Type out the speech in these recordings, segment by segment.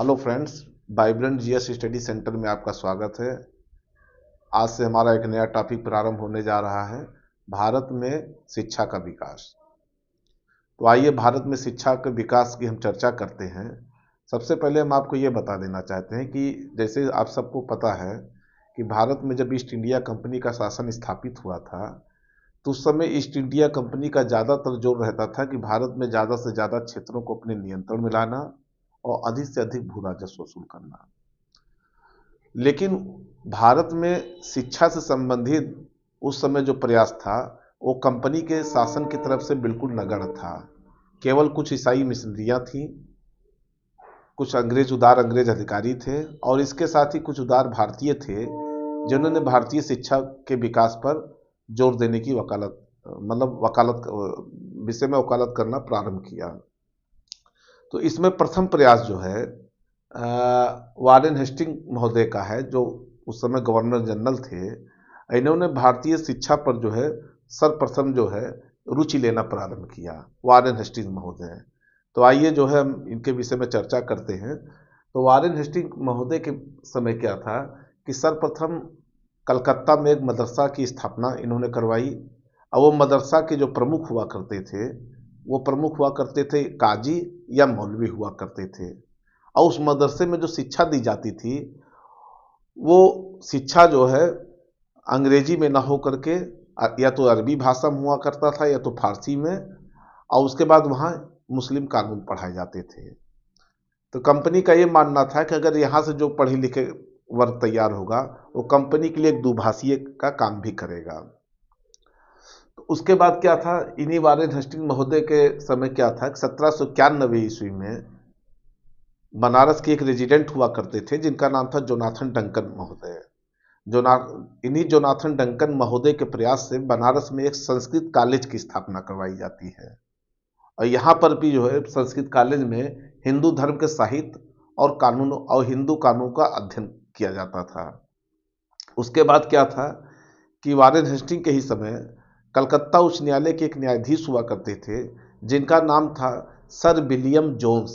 Hello friends, vibrant GS study centre में आपका स्वागत है। आज से हमारा एक नया टॉपिक प्रारंभ होने जा रहा है, भारत में शिक्षा का विकास। तो आइए भारत में शिक्षा के विकास की हम चर्चा करते हैं। सबसे पहले हम आपको ये बता देना चाहते हैं कि जैसे आप सबको पता है कि भारत में जब ईस्ट इंडिया कंपनी का शासन स्थापित हुआ था, तो उस समय ईस्ट इंडिया कंपनी का ज़्यादातर जोर रहता था कि भारत में ज़्यादा से ज़्यादा क्षेत्रों को अपने नियंत्रण में लाना और अधिक से अधिक भू राजस्व वसूल करना। लेकिन भारत में शिक्षा से संबंधित उस समय जो प्रयास था, वो कंपनी के शासन की तरफ से बिल्कुल नगण्य था। केवल कुछ ईसाई मिशनरियाँ थीं, कुछ उदार अंग्रेज अधिकारी थे और इसके साथ ही कुछ उदार भारतीय थे जिन्होंने भारतीय शिक्षा के विकास पर जोर देने की वकालत विषय में वकालत करना प्रारंभ किया। तो इसमें प्रथम प्रयास जो है वारेन हेस्टिंग महोदय का है, जो उस समय गवर्नर जनरल थे। इन्होंने भारतीय शिक्षा पर जो है सर्वप्रथम जो है रुचि लेना प्रारंभ किया, वारेन हेस्टिंग महोदय। तो आइए जो है हम इनके विषय में चर्चा करते हैं। तो वारेन हेस्टिंग महोदय के समय क्या था कि सर्वप्रथम कलकत्ता में एक मदरसा की स्थापना इन्होंने करवाई और वो मदरसा के जो प्रमुख हुआ करते थे, वो प्रमुख हुआ करते थे काजी या मौलवी हुआ करते थे। और उस मदरसे में जो शिक्षा दी जाती थी, वो शिक्षा जो है अंग्रेजी में ना हो करके या तो अरबी भाषा में हुआ करता था या तो फारसी में, और उसके बाद वहाँ मुस्लिम कानून पढ़ाए जाते थे। तो कंपनी का ये मानना था कि अगर यहाँ से जो पढ़े लिखे वर्ग तैयार होगा, वो कंपनी के लिए एक दुभाषीय का काम भी करेगा। तो उसके बाद क्या था, इन्हीं वारेन हेस्टिंग महोदय के समय क्या था कि 1791 ईस्वी में बनारस के एक रेजिडेंट हुआ करते थे जिनका नाम था जोनाथन डंकन महोदय। इन्हीं जोनाथन डंकन महोदय के प्रयास से बनारस में एक संस्कृत कॉलेज की स्थापना करवाई जाती है और यहाँ पर भी जो है संस्कृत कॉलेज में हिंदू धर्म के साहित्य और हिंदू कानून का अध्ययन किया जाता था। उसके बाद क्या था कि वारेन हेस्टिंग के ही समय कलकत्ता उच्च न्यायालय के एक न्यायाधीश हुआ करते थे जिनका नाम था Sir William Jones.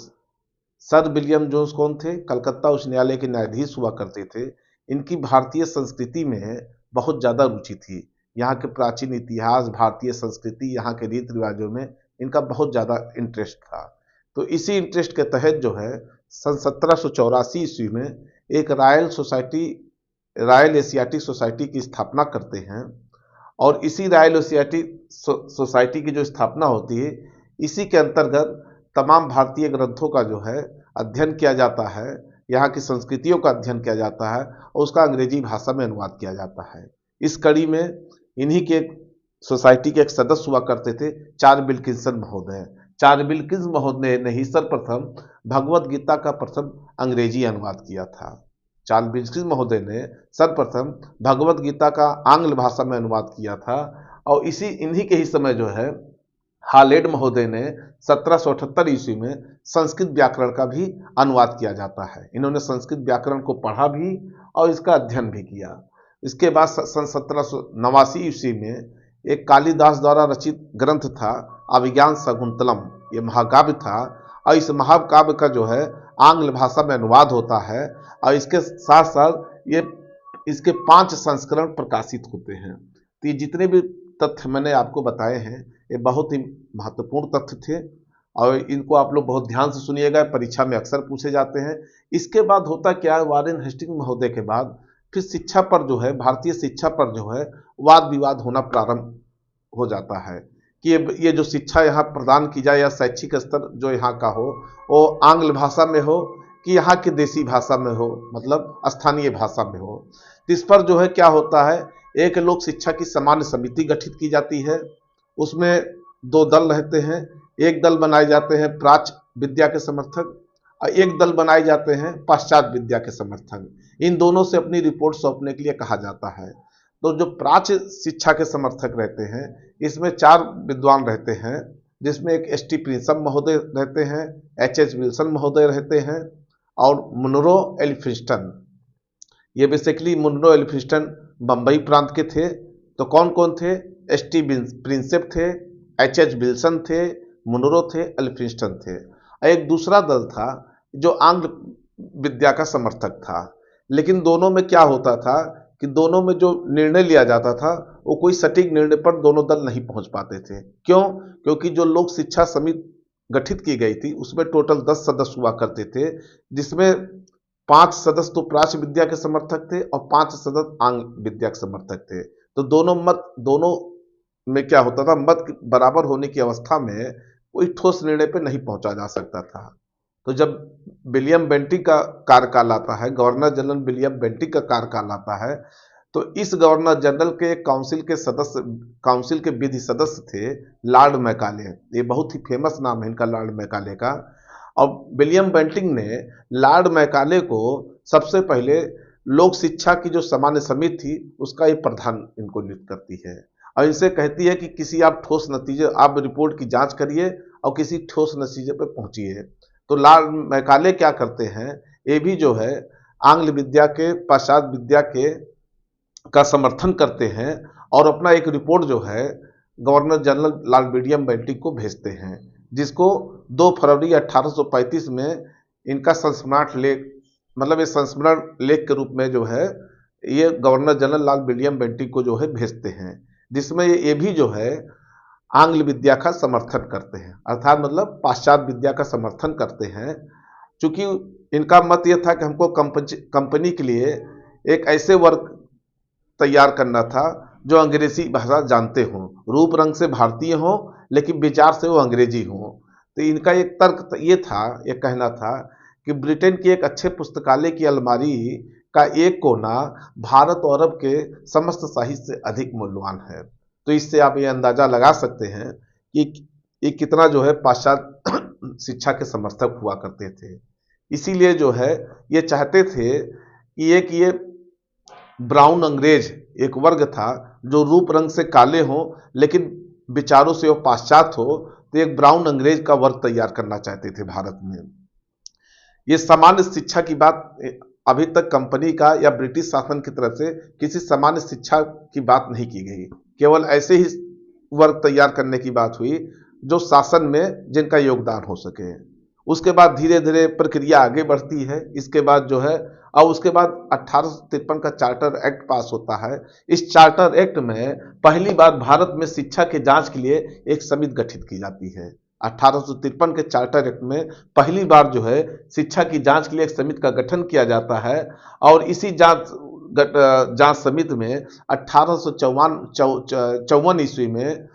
Sir William Jones कौन थे? कलकत्ता उच्च न्यायालय के न्यायाधीश हुआ करते थे। इनकी भारतीय संस्कृति में बहुत ज़्यादा रुचि थी। यहाँ के प्राचीन इतिहास, भारतीय संस्कृति, यहाँ के रीति रिवाजों में इनका बहुत ज़्यादा इंटरेस्ट था। तो इसी इंटरेस्ट के तहत जो है सन 1784 ईस्वी में एक रॉयल एशियाटिक सोसाइटी की स्थापना करते हैं और इसी रॉयल एशियाटिक सोसाइटी की जो स्थापना होती है, इसी के अंतर्गत तमाम भारतीय ग्रंथों का जो है अध्ययन किया जाता है, यहाँ की संस्कृतियों का अध्ययन किया जाता है और उसका अंग्रेजी भाषा में अनुवाद किया जाता है। इस कड़ी में इन्हीं के सोसाइटी के एक सदस्य हुआ करते थे चार्ल्स विल्किंसन महोदय। चार्ल्स विल्किंसन महोदय ने ही सर्वप्रथम भगवत गीता का प्रथम अंग्रेजी अनुवाद किया था। चार्ल्स विल्किंसन महोदय ने सर्वप्रथम भगवत गीता का आंग्ल भाषा में अनुवाद किया था और इन्हीं के ही समय जो है हालेड महोदय ने 1778 ईस्वी में संस्कृत व्याकरण का भी अनुवाद किया जाता है। इन्होंने संस्कृत व्याकरण को पढ़ा भी और इसका अध्ययन भी किया। इसके बाद सन 1789 ईस्वी में एक कालिदास द्वारा रचित ग्रंथ था अभिज्ञान शकुंतलम, ये महाकाव्य था और इस महाकाव्य का जो है आंग्ल भाषा में अनुवाद होता है और इसके साथ साथ इसके 5 संस्करण प्रकाशित होते हैं। तो ये जितने भी तथ्य मैंने आपको बताए हैं, ये बहुत ही महत्वपूर्ण तथ्य थे और इनको आप लोग बहुत ध्यान से सुनिएगा, परीक्षा में अक्सर पूछे जाते हैं। इसके बाद होता क्या है, वारेन हेस्टिंग महोदय के बाद फिर शिक्षा पर जो है, भारतीय शिक्षा पर जो है वाद विवाद होना प्रारंभ हो जाता है कि ये जो शिक्षा यहाँ प्रदान की जाए या शैक्षिक स्तर जो यहाँ का हो, वो आंग्ल भाषा में हो कि यहाँ की देसी भाषा में हो, मतलब स्थानीय भाषा में हो। इस पर जो है क्या होता है, एक लोक शिक्षा की सामान्य समिति गठित की जाती है। उसमें 2 दल रहते हैं। एक दल बनाए जाते हैं प्राच्य विद्या के समर्थक और एक दल बनाए जाते हैं पाश्चात्य विद्या के समर्थक। इन दोनों से अपनी रिपोर्ट सौंपने के लिए कहा जाता है। तो जो प्राच्य शिक्षा के समर्थक रहते हैं, इसमें 4 विद्वान रहते हैं, जिसमें एक एस.टी. प्रिंसम महोदय रहते हैं, एच.एच. विल्सन महोदय रहते हैं और मुनरो एल्फिंस्टन। ये बेसिकली मुनरो एल्फिंस्टन बम्बई प्रांत के थे। तो कौन कौन थे? एस.टी. प्रिंसेप थे, एच.एच. विल्सन थे, मुनरो थे, एल्फिंस्टन थे। एक दूसरा दल था जो आंग्ल विद्या का समर्थक था। लेकिन दोनों में क्या होता था कि दोनों में जो निर्णय लिया जाता था वो कोई सटीक निर्णय पर दोनों दल नहीं पहुंच पाते थे। क्यों? क्योंकि जो लोक शिक्षा समिति गठित की गई थी उसमें टोटल 10 सदस्य हुआ करते थे, जिसमें 5 सदस्य तो प्राच्य विद्या के समर्थक थे और 5 सदस्य आंग्ल विद्या के समर्थक थे। तो दोनों में क्या होता था, मत बराबर होने की अवस्था में कोई ठोस निर्णय पर नहीं पहुंचा जा सकता था। तो जब विलियम बेंटिक का कार्यकाल आता है, गवर्नर जनरल विलियम बेंटिक का कार्यकाल आता है, तो इस गवर्नर जनरल के काउंसिल के विधि सदस्य थे लॉर्ड मैकाले। ये बहुत ही फेमस नाम है इनका, लॉर्ड मैकाले का। और विलियम बेंटिक ने लॉर्ड मैकाले को सबसे पहले लोक शिक्षा की जो सामान्य समिति थी उसका एक प्रधान इनको नियुक्त करती है और इनसे कहती है कि किसी आप रिपोर्ट की जांच करिए और किसी ठोस नतीजे पर पहुंचिए। तो लॉर्ड मैकाले क्या करते हैं, ये भी जो है आंग्ल विद्या के, पाश्चात्य विद्या के का समर्थन करते हैं और अपना एक रिपोर्ट जो है governor general Lord William Bentinck को भेजते हैं, जिसको 2 फरवरी 1835 में इनका संस्मरण लेख, मतलब ये संस्मरण लेख के रूप में जो है ये governor general Lord William Bentinck को जो है भेजते हैं, जिसमें ये भी जो है आंग्ल विद्या का समर्थन करते हैं, अर्थात मतलब पाश्चात्य विद्या का समर्थन करते हैं। चूंकि इनका मत यह था कि हमको कंपनी के लिए एक ऐसे वर्ग तैयार करना था जो अंग्रेजी भाषा जानते हों, रूप रंग से भारतीय हों लेकिन विचार से वो अंग्रेजी हों। तो इनका एक तर्क ये था, ये कहना था कि ब्रिटेन की एक अच्छे पुस्तकालय की अलमारी का एक कोना भारत और अरब के समस्त साहित्य से अधिक मूल्यवान है। तो इससे आप ये अंदाजा लगा सकते हैं कि ये कितना जो है पाश्चात्य शिक्षा के समर्थक हुआ करते थे। इसीलिए जो है ये चाहते थे कि ये ब्राउन अंग्रेज एक वर्ग था जो रूप रंग से काले हो लेकिन विचारों से वो पाश्चात्य हो, तो एक ब्राउन अंग्रेज का वर्ग तैयार करना चाहते थे भारत में। ये सामान्य शिक्षा की बात अभी तक कंपनी का या ब्रिटिश शासन की तरफ से किसी सामान्य शिक्षा की बात नहीं की गई, केवल ऐसे ही वर्ग तैयार करने की बात हुई जो शासन में जिनका योगदान हो सके। उसके बाद धीरे धीरे प्रक्रिया आगे बढ़ती है। इसके बाद जो है और उसके बाद 1853 का चार्टर एक्ट पास होता है। इस चार्टर एक्ट में पहली बार भारत में शिक्षा के जांच के लिए एक समिति गठित की जाती है। 1853 के चार्टर एक्ट में पहली बार जो है शिक्षा की जांच के लिए एक समिति का गठन किया जाता है और इसी जांच समिति में 1854 ईस्वी में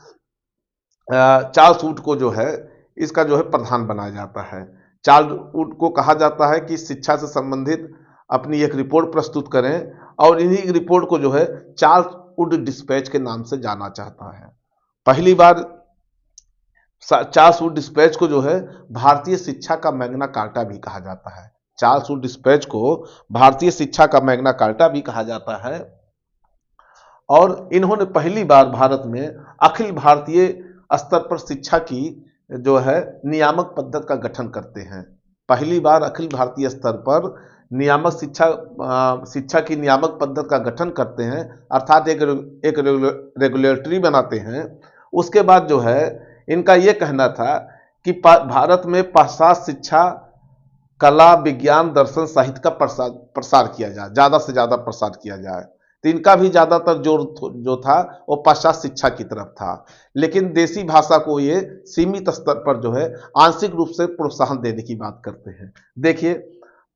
चार्ल्स वुड को जो है इसका जो है प्रधान बनाया जाता है। चार्ल्स वुड को कहा जाता है कि शिक्षा से संबंधित अपनी एक रिपोर्ट प्रस्तुत करें और इन्हीं रिपोर्ट को जो है चार्ल्स वुड डिस्पैच के नाम से जाना चाहता है। पहली बार चार्ल्स वुड डिस्पैच को जो है भारतीय शिक्षा का मैग्ना कार्टा भी कहा जाता है। चार्ल्स वुड डिस्पैच को भारतीय शिक्षा का मैग्ना कार्टा भी कहा जाता है और इन्होंने पहली बार भारत में अखिल भारतीय स्तर पर शिक्षा की जो है नियामक पद्धति का गठन करते हैं। पहली बार अखिल भारतीय स्तर पर नियामक शिक्षा की नियामक पद्धति का गठन करते हैं, अर्थात एक रेगुलेटरी बनाते हैं। उसके बाद जो है इनका ये कहना था कि भारत में पाश्चात्य शिक्षा, कला, विज्ञान, दर्शन, साहित्य का प्रसार किया जाए, ज़्यादा से ज़्यादा प्रसार किया जाए। तो इनका भी ज़्यादातर जोर जो था वो पाश्चात्य शिक्षा की तरफ था, लेकिन देसी भाषा को ये सीमित स्तर पर जो है आंशिक रूप से प्रोत्साहन देने की बात करते हैं। देखिए,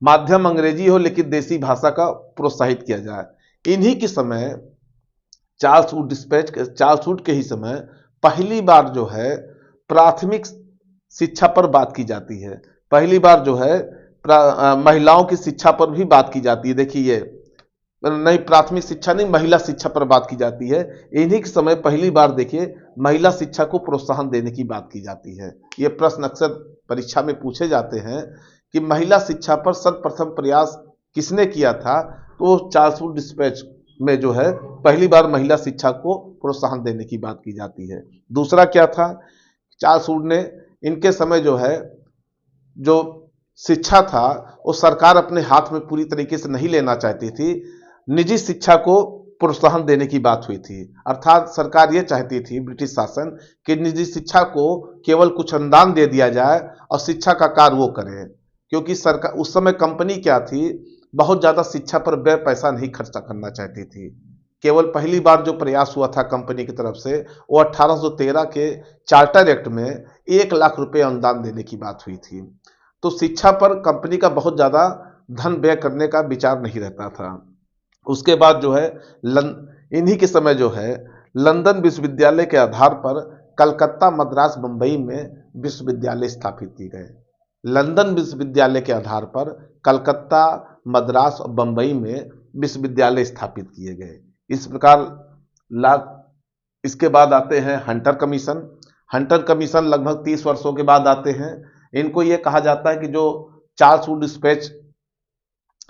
माध्यम अंग्रेजी हो लेकिन देसी भाषा का प्रोत्साहित किया जाए। इन्हीं के समय चार्ल्स वुड के ही समय पहली बार जो है प्राथमिक शिक्षा पर बात की जाती है। पहली बार जो है महिलाओं की शिक्षा पर भी बात की जाती है। देखिए, नहीं, प्राथमिक शिक्षा नहीं, महिला शिक्षा पर बात की जाती है। इन्हीं के समय पहली बार देखिए महिला शिक्षा को प्रोत्साहन देने की बात की जाती है। ये प्रश्न अक्सर परीक्षा में पूछे जाते हैं कि महिला शिक्षा पर सर्वप्रथम प्रयास किसने किया था, तो चार्ल्स वुड डिस्पैच में जो है पहली बार महिला शिक्षा को प्रोत्साहन देने की बात की जाती है। दूसरा क्या था, चार्ल्स वुड ने इनके समय जो है जो शिक्षा था वो सरकार अपने हाथ में पूरी तरीके से नहीं लेना चाहती थी, निजी शिक्षा को प्रोत्साहन देने की बात हुई थी। अर्थात सरकार ये चाहती थी, ब्रिटिश शासन, कि निजी शिक्षा को केवल कुछ अनुदान दे दिया जाए और शिक्षा का कार्य वो करे। क्योंकि सरकार उस समय कंपनी क्या थी, बहुत ज़्यादा शिक्षा पर व्यय पैसा नहीं खर्चा करना चाहती थी। केवल पहली बार जो प्रयास हुआ था कंपनी की तरफ से वो 1813 के चार्टर एक्ट में 1 लाख रुपए अनुदान देने की बात हुई थी। तो शिक्षा पर कंपनी का बहुत ज़्यादा धन व्यय करने का विचार नहीं रहता था। उसके बाद जो है इन्हीं के समय जो है लंदन विश्वविद्यालय के आधार पर कलकत्ता, मद्रास, बंबई में विश्वविद्यालय स्थापित किए गए। लंदन विश्वविद्यालय के आधार पर कलकत्ता, मद्रास और बंबई में विश्वविद्यालय स्थापित किए गए। इस प्रकार इसके बाद आते हैं हंटर कमीशन। हंटर कमीशन लगभग 30 वर्षों के बाद आते हैं। इनको ये कहा जाता है कि जो चार्ल्स वुड डिस्पैच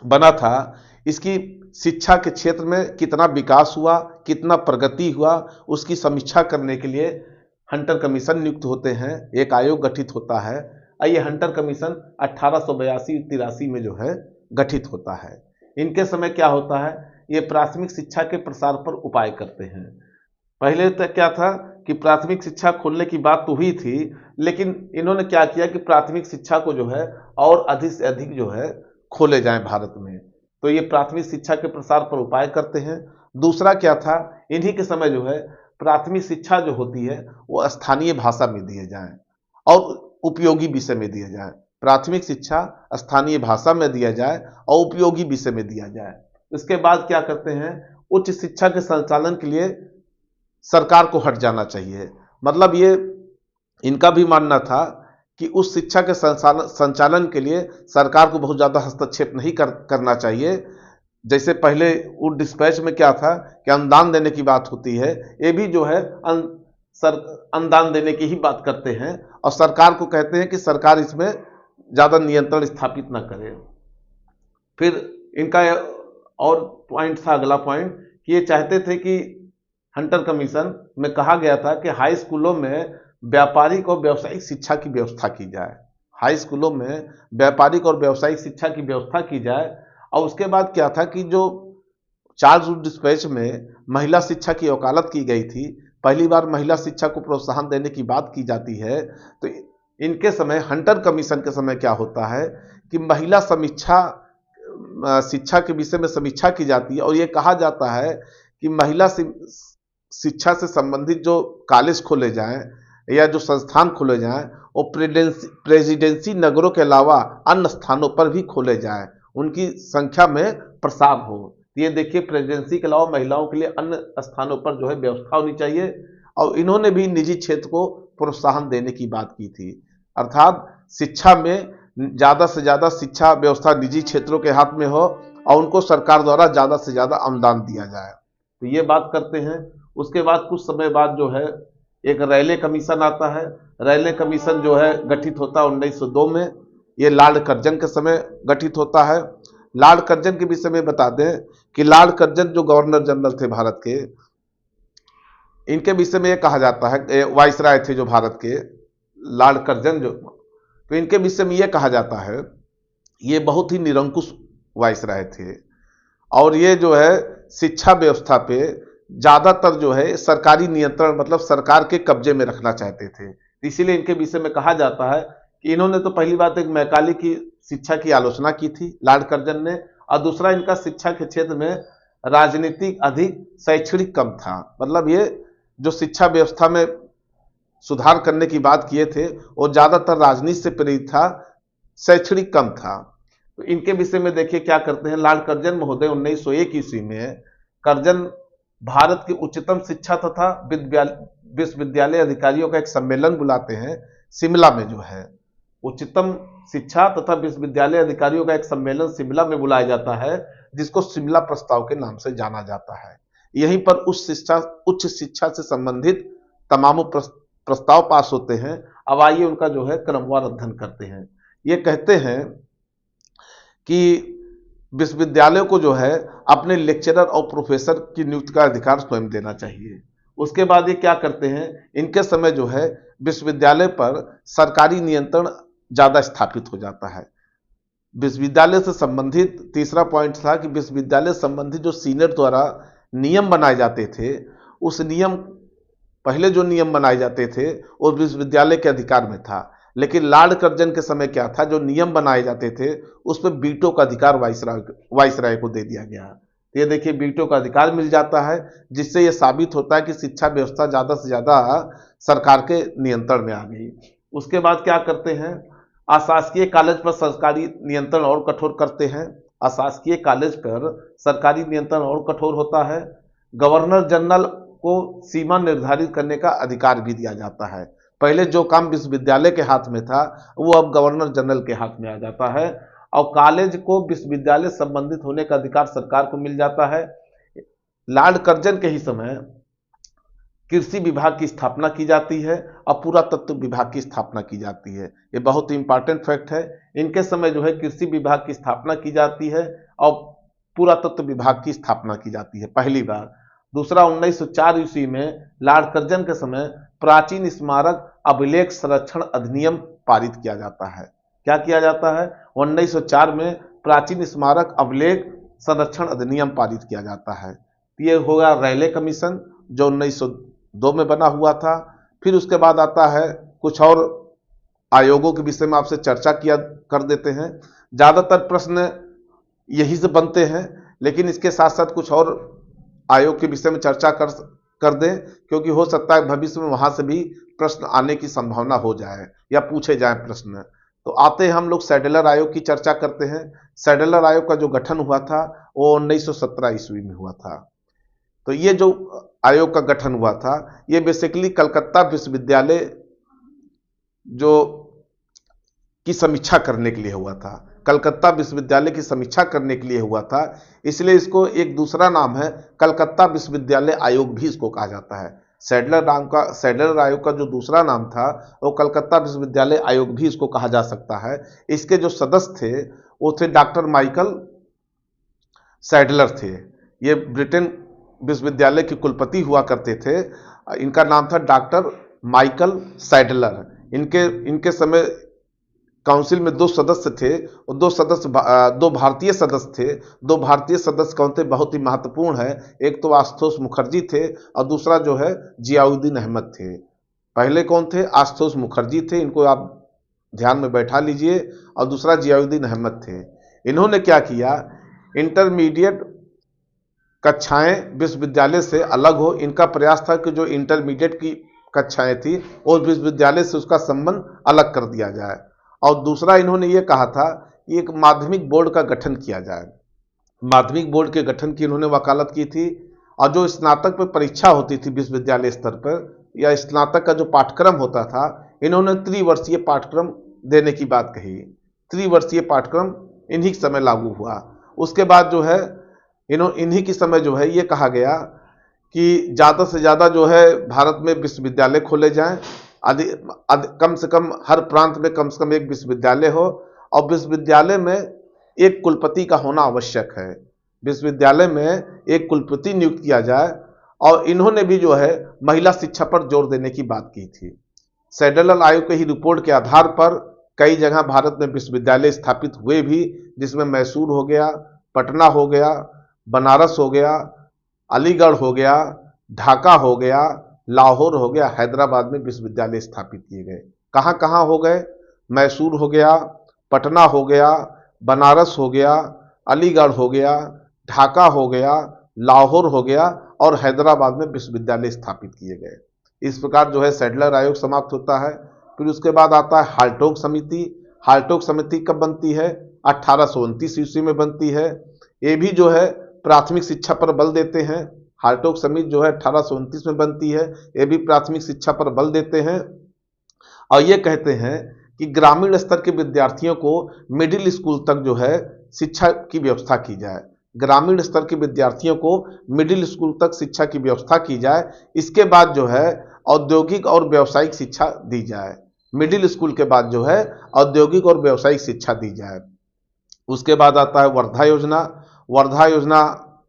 बना था, इसकी शिक्षा के क्षेत्र में कितना विकास हुआ, कितना प्रगति हुआ, उसकी समीक्षा करने के लिए हंटर कमीशन नियुक्त होते हैं, एक आयोग गठित होता है। ये हंटर कमीशन 1882-83 में जो है गठित होता है। इनके समय क्या होता है, ये प्राथमिक शिक्षा के प्रसार पर उपाय करते हैं। पहले तक क्या था कि प्राथमिक शिक्षा खोलने की बात तो हुई थी, लेकिन इन्होंने क्या किया कि प्राथमिक शिक्षा को जो है और अधिक से अधिक जो है खोले जाएं भारत में। तो ये प्राथमिक शिक्षा के प्रसार पर उपाय करते हैं। दूसरा क्या था, इन्हीं के समय जो है प्राथमिक शिक्षा जो होती है वो स्थानीय भाषा में दिए जाएं और उपयोगी विषय में दिए जाएं। प्राथमिक शिक्षा स्थानीय भाषा में दिया जाए और उपयोगी विषय में दिया जाए। इसके बाद क्या करते हैं, उच्च शिक्षा के संचालन के लिए सरकार को हट जाना चाहिए। मतलब ये इनका भी मानना था कि उस शिक्षा के संचालन के लिए सरकार को बहुत ज़्यादा हस्तक्षेप नहीं करना चाहिए। जैसे पहले वुड डिस्पैच में क्या था कि अनुदान देने की बात होती है, ये भी जो है अनुदान देने की ही बात करते हैं और सरकार को कहते हैं कि सरकार इसमें ज़्यादा नियंत्रण स्थापित ना करे। फिर इनका और पॉइंट था, अगला पॉइंट, कि ये चाहते थे कि हंटर कमीशन में कहा गया था कि हाई स्कूलों में व्यापारिक और व्यावसायिक शिक्षा की व्यवस्था की जाए। हाई स्कूलों में व्यापारिक और व्यावसायिक शिक्षा की व्यवस्था की जाए। और उसके बाद क्या था कि जो चार्ल्स वुड डिस्पैच में महिला शिक्षा की वकालत की गई थी, पहली बार महिला शिक्षा को प्रोत्साहन देने की बात की जाती है। तो इनके समय हंटर कमीशन के समय क्या होता है कि महिला समीक्षा शिक्षा के विषय में समीक्षा की जाती है और ये कहा जाता है कि महिला शिक्षा से संबंधित जो कॉलेज खोले जाएं या जो संस्थान खोले जाएं वो प्रेसिडेंसी नगरों के अलावा अन्य स्थानों पर भी खोले जाएं, उनकी संख्या में प्रसार हो। ये देखिए, प्रेसिडेंसी के अलावा महिलाओं के लिए अन्य स्थानों पर जो है व्यवस्था होनी चाहिए। और इन्होंने भी निजी क्षेत्र को प्रोत्साहन देने की बात की थी, अर्थात शिक्षा में ज़्यादा से ज़्यादा शिक्षा व्यवस्था निजी क्षेत्रों के हाथ में हो और उनको सरकार द्वारा ज़्यादा से ज़्यादा अनुदान दिया जाए। तो ये बात करते हैं। उसके बाद कुछ समय बाद जो है एक रैले कमीशन आता है। रैले कमीशन जो है गठित होता है 1902 में। ये लॉर्ड कर्जन के समय गठित होता है। लॉर्ड कर्जन के विषय में बता दें कि लॉर्ड कर्जन जो गवर्नर जनरल थे भारत के, इनके विषय में ये कहा जाता है, वाइसराय थे जो भारत के, लॉर्ड कर्जन जो, तो इनके विषय में ये कहा जाता है ये बहुत ही निरंकुश वाइसराय थे और ये जो है शिक्षा व्यवस्था पे ज़्यादातर जो है सरकारी नियंत्रण, मतलब सरकार के कब्जे में रखना चाहते थे। इसीलिए इनके विषय में कहा जाता है कि इन्होंने तो पहली बात एक मैकाले की शिक्षा की आलोचना की थी लॉर्ड कर्जन ने, और दूसरा इनका शिक्षा के क्षेत्र में राजनीतिक अधिक शैक्षणिक कम था। मतलब ये जो शिक्षा व्यवस्था में सुधार करने की बात किए थे वो ज़्यादातर राजनीति से प्रेरित था, शैक्षणिक कम था। तो इनके विषय में देखिए क्या करते हैं लॉर्ड कर्जन महोदय 1901 ईस्वी में कर्जन भारत की उच्चतम शिक्षा तथा विश्वविद्यालय अधिकारियों का एक सम्मेलन बुलाते हैं शिमला में। जो है उच्चतम शिक्षा तथा विश्वविद्यालय अधिकारियों का एक सम्मेलन शिमला में बुलाया जाता है, जिसको शिमला प्रस्ताव के नाम से जाना जाता है। यहीं पर उच्च शिक्षा से संबंधित तमाम प्रस्ताव पास होते हैं। अब आइए उनका जो है क्रमवार अध्ययन करते हैं। ये कहते हैं कि विश्वविद्यालयों को जो है अपने लेक्चरर और प्रोफेसर की नियुक्ति का अधिकार स्वयं देना चाहिए। उसके बाद ये क्या करते हैं, इनके समय जो है विश्वविद्यालय पर सरकारी नियंत्रण ज़्यादा स्थापित हो जाता है। विश्वविद्यालय से संबंधित तीसरा पॉइंट था कि विश्वविद्यालय संबंधित जो सीनेट द्वारा नियम बनाए जाते थे, उस नियम पहले जो नियम बनाए जाते थे वो विश्वविद्यालय के अधिकार में था, लेकिन लॉर्ड कर्जन के समय क्या था, जो नियम बनाए जाते थे उस पर वीटो का अधिकार वाइसराय को दे दिया गया। तो ये देखिए वीटो का अधिकार मिल जाता है, जिससे ये साबित होता है कि शिक्षा व्यवस्था ज़्यादा से ज़्यादा सरकार के नियंत्रण में आ गई। उसके बाद क्या करते हैं, अशासकीय कॉलेज पर सरकारी नियंत्रण और कठोर करते हैं। अशासकीय कॉलेज पर सरकारी नियंत्रण और कठोर होता है। गवर्नर जनरल को सीमा निर्धारित करने का अधिकार भी दिया जाता है। पहले जो काम विश्वविद्यालय के हाथ में था वो अब गवर्नर जनरल के हाथ में आ जाता है, और कॉलेज को विश्वविद्यालय संबंधित होने का अधिकार सरकार को मिल जाता है। लॉर्ड कर्जन के ही समय कृषि विभाग की स्थापना की जाती है और पुरातत्व विभाग की स्थापना की जाती है। ये बहुत ही इंपॉर्टेंट फैक्ट है। इनके समय जो है कृषि विभाग की स्थापना की जाती है और पुरातत्व विभाग की स्थापना की जाती है पहली बार। दूसरा, 1904 ईस्वी में लॉर्ड कर्जन के समय प्राचीन स्मारक अभिलेख संरक्षण अधिनियम पारित किया जाता है। क्या किया जाता है? 1904 में प्राचीन स्मारक अभिलेख संरक्षण अधिनियम पारित किया जाता है। ये होगा रैले कमीशन जो 1902 में बना हुआ था। फिर उसके बाद आता है कुछ और आयोगों के विषय में आपसे चर्चा किया कर देते हैं। ज़्यादातर प्रश्न यही से बनते हैं, लेकिन इसके साथ साथ कुछ और आयोग के विषय में चर्चा कर दें, क्योंकि हो सकता है भविष्य में वहाँ से भी प्रश्न आने की संभावना हो जाए या पूछे जाए प्रश्न। तो आते हैं हम लोग सैडलर आयोग की चर्चा करते हैं। सैडलर आयोग का जो गठन हुआ था वो 1917 ईस्वी में हुआ था। तो ये जो आयोग का गठन हुआ था ये बेसिकली कलकत्ता विश्वविद्यालय जो की समीक्षा करने के लिए हुआ था। कलकत्ता विश्वविद्यालय की समीक्षा करने के लिए हुआ था, इसलिए इसको एक दूसरा नाम है कलकत्ता विश्वविद्यालय आयोग भी इसको कहा जाता है। सैडलर आयोग का जो दूसरा नाम था वो कलकत्ता विश्वविद्यालय आयोग भी इसको कहा जा सकता है। इसके जो सदस्य थे वो थे डॉक्टर माइकल सैडलर थे। ये ब्रिटेन विश्वविद्यालय के कुलपति हुआ करते थे। इनका नाम था डॉक्टर माइकल सैडलर। इनके समय काउंसिल में 2 सदस्य थे और 2 भारतीय सदस्य थे। 2 भारतीय सदस्य कौन थे, बहुत ही महत्वपूर्ण है। एक तो आशुतोष मुखर्जी थे और दूसरा जो है जियाउद्दीन अहमद थे। पहले कौन थे? आशुतोष मुखर्जी थे, इनको आप ध्यान में बैठा लीजिए, और दूसरा जियाउद्दीन अहमद थे। इन्होंने क्या किया, इंटरमीडिएट कक्षाएं विश्वविद्यालय से अलग हो। इनका प्रयास था कि जो इंटरमीडिएट की कक्षाएं थी और विश्वविद्यालय से उसका संबंध अलग कर दिया जाए। और दूसरा इन्होंने ये कहा था कि एक माध्यमिक बोर्ड का गठन किया जाए। माध्यमिक बोर्ड के गठन की इन्होंने वकालत की थी। और जो स्नातक पर परीक्षा होती थी विश्वविद्यालय स्तर पर, या स्नातक का जो पाठ्यक्रम होता था, इन्होंने त्रिवर्षीय पाठ्यक्रम देने की बात कही। त्रिवर्षीय पाठ्यक्रम इन्हीं के समय लागू हुआ। उसके बाद जो है इन्हीं के समय जो है ये कहा गया कि ज़्यादा से ज़्यादा जो है भारत में विश्वविद्यालय खोले जाएं। कम से कम हर प्रांत में कम से कम एक विश्वविद्यालय हो, और विश्वविद्यालय में एक कुलपति का होना आवश्यक है। विश्वविद्यालय में एक कुलपति नियुक्त किया जाए। और इन्होंने भी जो है महिला शिक्षा पर जोर देने की बात की थी। सैडलर आयोग की ही रिपोर्ट के आधार पर कई जगह भारत में विश्वविद्यालय स्थापित हुए भी, जिसमें मैसूर हो गया, पटना हो गया, बनारस हो गया, अलीगढ़ हो गया, ढाका हो गया, लाहौर हो गया, हैदराबाद में विश्वविद्यालय स्थापित किए गए। कहाँ कहाँ हो गए? मैसूर हो गया, पटना हो गया, बनारस हो गया, अलीगढ़ हो गया, ढाका हो गया, लाहौर हो गया, और हैदराबाद में विश्वविद्यालय स्थापित किए गए। इस प्रकार जो है सैडलर आयोग समाप्त होता है। फिर उसके बाद आता है हाल्टोक समिति। हाल्टोक समिति कब बनती है? 1829 ईस्वी में बनती है। ये भी जो है प्राथमिक शिक्षा पर बल देते हैं। हाल्टोक समिति जो है 1829 में बनती है। ये भी प्राथमिक शिक्षा पर बल देते हैं और ये कहते हैं कि ग्रामीण स्तर के विद्यार्थियों को मिडिल स्कूल तक जो है शिक्षा की व्यवस्था की जाए। ग्रामीण स्तर के विद्यार्थियों को मिडिल स्कूल तक शिक्षा की व्यवस्था की जाए। इसके बाद जो है औद्योगिक और व्यावसायिक शिक्षा दी जाए। मिडिल स्कूल के बाद जो है औद्योगिक और व्यावसायिक शिक्षा दी जाए। उसके बाद आता है वर्धा योजना। वर्धा योजना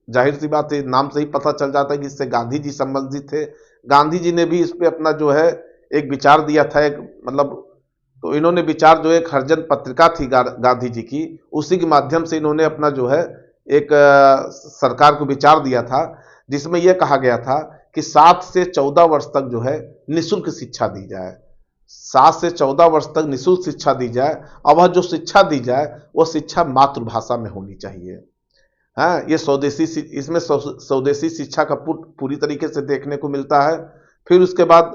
जाहिर सी बात है, नाम से ही पता चल जाता है कि इससे गांधी जी संबंधित थे। गांधी जी ने भी इस पे अपना जो है एक विचार दिया था, एक मतलब तो इन्होंने विचार जो एक हरिजन पत्रिका थी गांधी जी की, उसी के माध्यम से इन्होंने अपना जो है एक सरकार को विचार दिया था, जिसमें यह कहा गया था कि 7 से 14 वर्ष तक जो है निःशुल्क शिक्षा दी जाए। 7 से 14 वर्ष तक निःशुल्क शिक्षा दी जाए, और वह जो शिक्षा दी जाए वो शिक्षा मातृभाषा में होनी चाहिए। हाँ, ये इसमें स्वदेशी शिक्षा का पूरी तरीके से देखने को मिलता है। फिर उसके बाद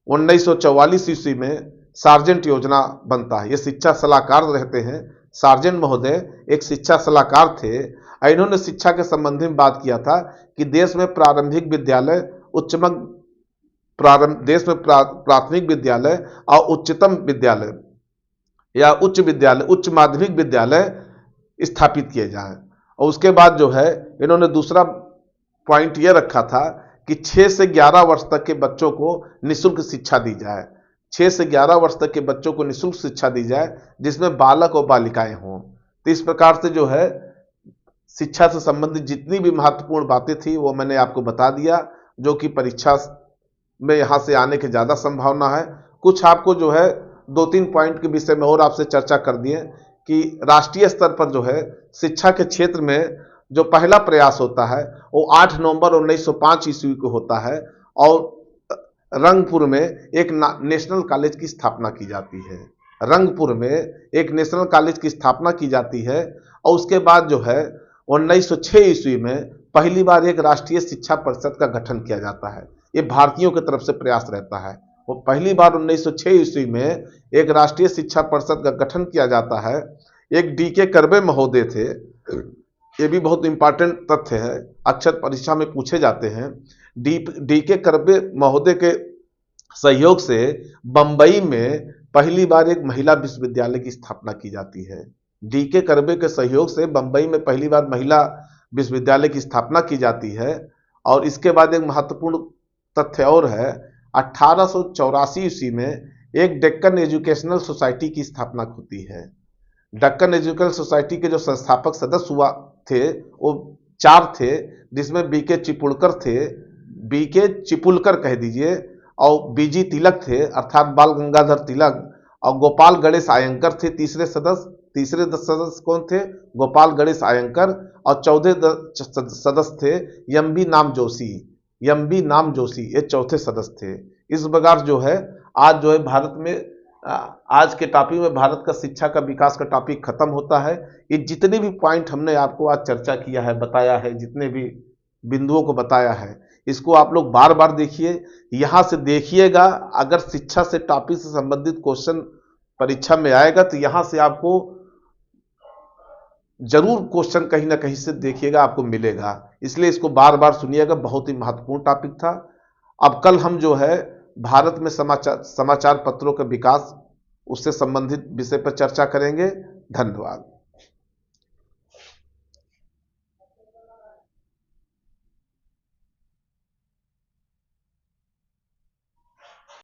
1944 ईस्वी में सार्जेंट योजना बनता है। ये शिक्षा सलाहकार रहते हैं, सार्जेंट महोदय एक शिक्षा सलाहकार थे। इन्होंने शिक्षा के संबंध में बात किया था कि देश में प्रारंभिक विद्यालय, देश में प्राथमिक विद्यालय और उच्चतम विद्यालय या उच्च विद्यालय, उच्च माध्यमिक विद्यालय स्थापित किए जाएं। और उसके बाद जो है इन्होंने दूसरा पॉइंट यह रखा था कि 6 से 11 वर्ष तक के बच्चों को निःशुल्क शिक्षा दी जाए। 6 से 11 वर्ष तक के बच्चों को निःशुल्क शिक्षा दी जाए, जिसमें बालक और बालिकाएं हों। तो इस प्रकार से जो है शिक्षा से संबंधित जितनी भी महत्वपूर्ण बातें थी वो मैंने आपको बता दिया, जो कि परीक्षा में यहाँ से आने की ज़्यादा संभावना है। कुछ आपको जो है 2-3 पॉइंट के विषय में और आपसे चर्चा कर दिए कि राष्ट्रीय स्तर पर जो है शिक्षा के क्षेत्र में जो पहला प्रयास होता है वो 8 नवंबर 1905 ईस्वी को होता है, और रंगपुर में एक नेशनल कॉलेज की स्थापना की जाती है। रंगपुर में एक नेशनल कॉलेज की स्थापना की जाती है, और उसके बाद जो है 1906 ईस्वी में पहली बार एक राष्ट्रीय शिक्षा परिषद का गठन किया जाता है। ये भारतीयों की तरफ से प्रयास रहता है। वो पहली बार 1906 ईस्वी में एक राष्ट्रीय शिक्षा परिषद का गठन किया जाता है। एक डी.के. कर्वे महोदय थे, ये भी बहुत इंपॉर्टेंट तथ्य है, अक्सर परीक्षा में पूछे जाते हैं। डी.के. कर्वे महोदय के सहयोग से बंबई में पहली बार एक महिला विश्वविद्यालय की स्थापना की जाती है। डी.के. कर्वे के सहयोग से बंबई में पहली बार महिला विश्वविद्यालय की स्थापना की जाती है। और इसके बाद एक महत्वपूर्ण तथ्य और है, 1884 ईस्वी में एक डेक्कन एजुकेशनल सोसाइटी की स्थापना होती है। डेक्कन एजुकेशनल सोसाइटी के जो संस्थापक सदस्य हुआ थे वो 4 थे, जिसमें बी.के. चिपुलकर थे, बी.के. चिपुलकर कह दीजिए, और बी.जी. तिलक थे अर्थात बाल गंगाधर तिलक, और गोपाल गणेश आयंकर थे तीसरे सदस्य कौन थे? गोपाल गणेश आयंकर। और चौथे सदस्य थे एम.बी. नाम जोशी, ये चौथे सदस्य थे। इस प्रकार जो है आज जो है भारत में आज के टॉपिक में भारत का शिक्षा का विकास का टॉपिक खत्म होता है। ये जितने भी पॉइंट हमने आपको आज चर्चा किया है, बताया है, जितने भी बिंदुओं को बताया है, इसको आप लोग बार बार देखिए, यहाँ से देखिएगा। अगर शिक्षा से टॉपिक से संबंधित क्वेश्चन परीक्षा में आएगा तो यहाँ से आपको जरूर क्वेश्चन कहीं ना कहीं से देखिएगा, आपको मिलेगा। इसलिए इसको बार बार सुनिएगा, बहुत ही महत्वपूर्ण टॉपिक था। अब कल हम जो है भारत में समाचार पत्रों का विकास, उससे संबंधित विषय पर चर्चा करेंगे। धन्यवाद।